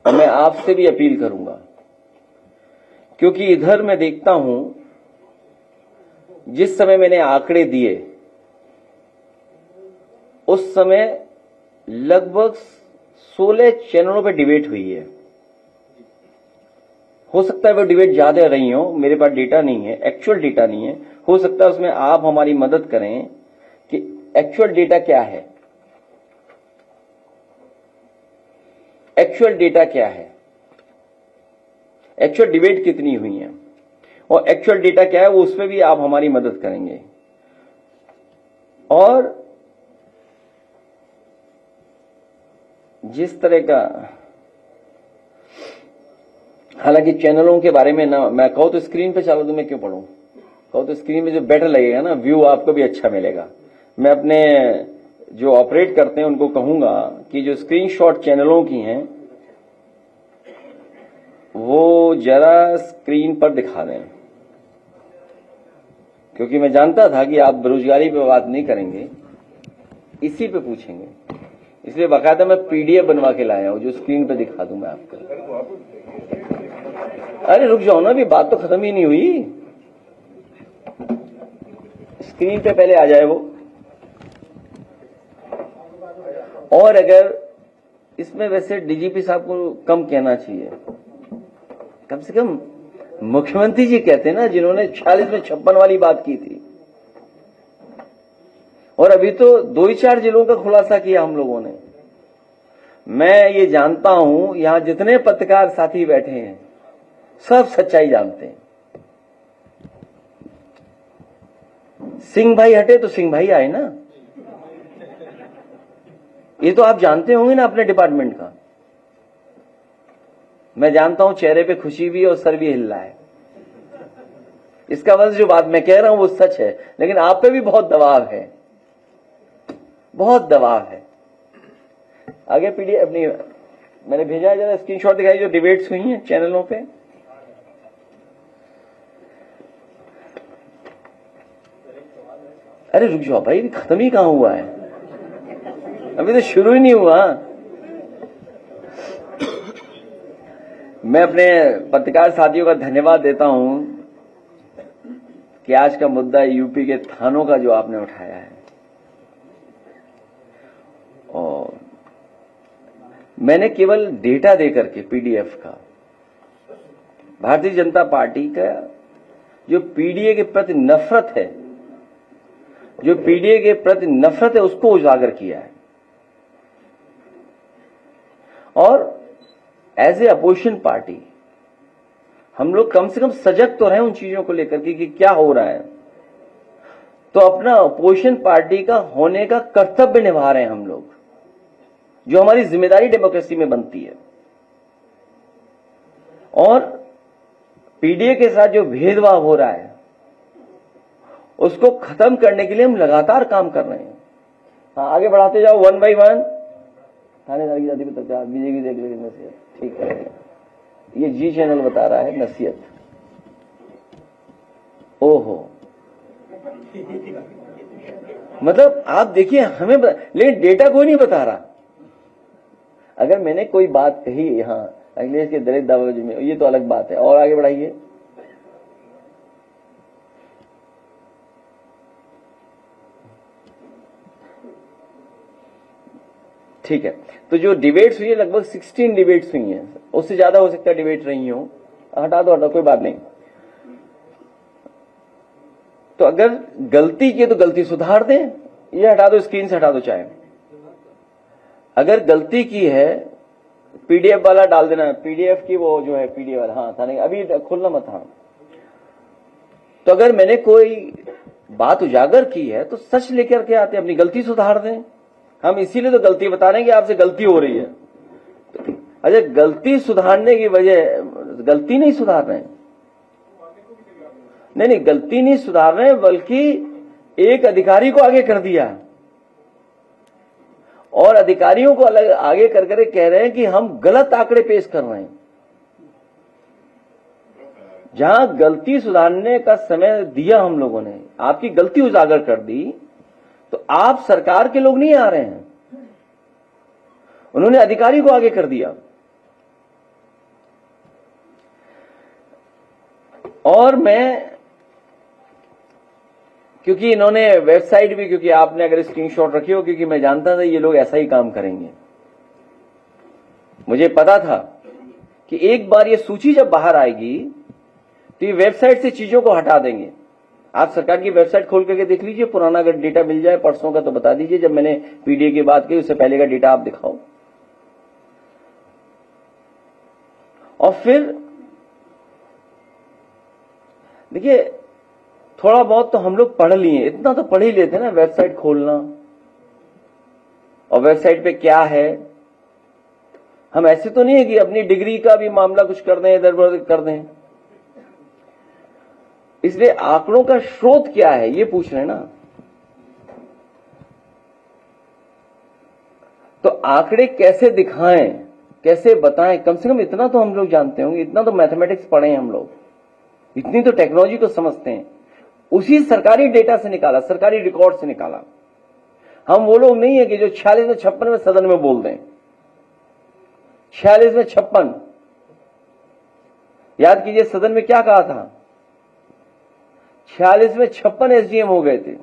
और मैं आपसे भी अपील करूंगा, क्योंकि इधर मैं देखता हूं जिस समय मैंने आंकड़े दिए उस समय लगभग 16 चैनलों पे डिबेट हुई है। हो सकता है वो डिबेट ज्यादा रही हो, मेरे पास डेटा नहीं है, एक्चुअल डेटा नहीं है। हो सकता है उसमें आप हमारी मदद करें कि एक्चुअल डेटा क्या है, एक्चुअल डेटा क्या है, एक्चुअल डिबेट कितनी हुई है और एक्चुअल डेटा क्या है, वो उसमें भी आप हमारी मदद करेंगे। और जिस तरह का, हालांकि चैनलों के बारे में ना मैं कहूं तो स्क्रीन पे चला दूं, मैं क्यों पढ़ूं, कहूं तो स्क्रीन में जो बेटर लगेगा ना, व्यू आपको भी अच्छा मिलेगा। मैं अपने जो ऑपरेट करते हैं उनको कहूंगा कि जो स्क्रीनशॉट चैनलों की हैं वो जरा स्क्रीन पर दिखा दें, क्योंकि मैं जानता था कि आप बेरोजगारी पे बात नहीं करेंगे, इसी पे पूछेंगे, इसलिए बाकायदा मैं पीडीएफ बनवा के लाया हूं जो स्क्रीन पे दिखा दूं मैं आपको। अरे रुक जाओ ना, अभी बात तो खत्म ही नहीं हुई, स्क्रीन पे पहले आ जाए वो। और अगर इसमें वैसे डीजीपी साहब को कम कहना चाहिए, कम से कम मुख्यमंत्री जी कहते हैं ना, जिन्होंने 46 में 56 वाली बात की थी, और अभी तो 2 ही 4 जिलों का खुलासा किया हम लोगों ने। मैं ये जानता हूं यहां जितने पत्रकार साथी बैठे हैं सब सच्चाई जानते हैं। सिंह भाई हटे तो सिंह भाई आए ना, ये तो आप जानते होंगे ना अपने डिपार्टमेंट का। मैं जानता हूं चेहरे पे खुशी भी है और सर भी हिल रहा है, इसका मतलब जो बात मैं कह रहा हूं वो सच है, लेकिन आप पे भी बहुत दबाव है, बहुत दबाव है। आगे पीडीएफ अपनी मैंने भेजा है, जरा स्क्रीनशॉट दिखाई जो डिबेट्स हुई हैं चैनलों पे। अरे रुक जाओ भाई, खत्म ही कहां हुआ है, अभी तो शुरू ही नहीं हुआ। मैं अपने पत्रकार साथियों का धन्यवाद देता हूं कि आज का मुद्दा यूपी के थानों का जो आपने उठाया है, और मैंने केवल डेटा देकर के पीडीएफ का, भारतीय जनता पार्टी का जो पीडीए के प्रति नफरत है, जो पीडीए के प्रति नफरत है, उसको उजागर किया है। और एज ए अपोजिशन पार्टी हम लोग कम से कम सजग तो रहे उन चीजों को लेकर के कि क्या हो रहा है, तो अपना अपोजिशन पार्टी का होने का कर्तव्य निभा रहे हैं हम लोग, जो हमारी जिम्मेदारी डेमोक्रेसी में बनती है। और पीडीए के साथ जो भेदभाव हो रहा है उसको खत्म करने के लिए हम लगातार काम कर रहे हैं। हाँ, आगे बढ़ाते जाओ, 1 by 1। थानेदार की जाति पत्रकार बीजेपी देख लेगी नसीहत, ठीक है, ये जी चैनल बता रहा है नसीहत। ओहो, मतलब आप देखिए हमें लेकिन डेटा कोई नहीं बता रहा। अगर मैंने कोई बात कही यहां अखिलेश के दलित दावाजी में, ये तो अलग बात है। और आगे बढ़ाइए। ठीक है, तो जो डिबेट्स हुई है लगभग 16 डिबेट्स हुई हैं, उससे ज्यादा हो सकता है डिबेट रही हो। हटा दो कोई बात नहीं। तो अगर गलती की तो गलती सुधार दें, ये हटा दो, स्क्रीन से हटा दो चाहे। अगर गलती की है पीडीएफ वाला डाल देना, पीडीएफ की वो जो है पीडीएफ वाला, हाँ था नहीं अभी खुलना मत। हाँ, तो अगर मैंने कोई बात उजागर की है तो सच लेकर के आते, अपनी गलती सुधार दें। हम इसीलिए तो गलती बता रहे हैं कि आपसे गलती हो रही है। अच्छा, गलती सुधारने की वजह, गलती नहीं सुधार रहे हैं, नहीं गलती नहीं सुधार रहे हैं, बल्कि एक अधिकारी को आगे कर दिया और अधिकारियों को अलग आगे कर कर कह रहे हैं कि हम गलत आंकड़े पेश कर रहे हैं। जहां गलती सुधारने का समय दिया हम लोगों ने, आपकी गलती उजागर कर दी, तो आप सरकार के लोग नहीं आ रहे हैं, उन्होंने अधिकारी को आगे कर दिया। और मैं, क्योंकि इन्होंने वेबसाइट भी, क्योंकि आपने अगर स्क्रीनशॉट रखी हो, क्योंकि मैं जानता था ये लोग ऐसा ही काम करेंगे, मुझे पता था कि एक बार ये सूची जब बाहर आएगी तो ये वेबसाइट से चीजों को हटा देंगे। आप सरकार की वेबसाइट खोल करके देख लीजिए, पुराना अगर डेटा मिल जाए परसों का तो बता दीजिए, जब मैंने पीडीए की बात की उससे पहले का डेटा आप दिखाओ। और फिर देखिए, थोड़ा बहुत तो हम लोग पढ़ लिए, इतना तो पढ़ ही लेते ना, वेबसाइट खोलना और वेबसाइट पे क्या है। हम ऐसे तो नहीं है कि अपनी डिग्री का भी मामला कुछ कर दें, इधर उधर कर दें। इसलिए आंकड़ों का स्रोत क्या है ये पूछ रहे हैं ना। तो आंकड़े कैसे दिखाएं, कैसे बताएं, कम से कम इतना तो हम लोग जानते होंगे, इतना तो मैथमेटिक्स पढ़े हैं हम लोग, इतनी तो टेक्नोलॉजी को समझते हैं। उसी सरकारी डेटा से निकाला, सरकारी रिकॉर्ड से निकाला। हम वो लोग नहीं है कि जो 46 में 56 में सदन में बोल दें। 46 में 56, याद कीजिए सदन में क्या कहा था, 46 में 56 एसडीएम हो गए थे।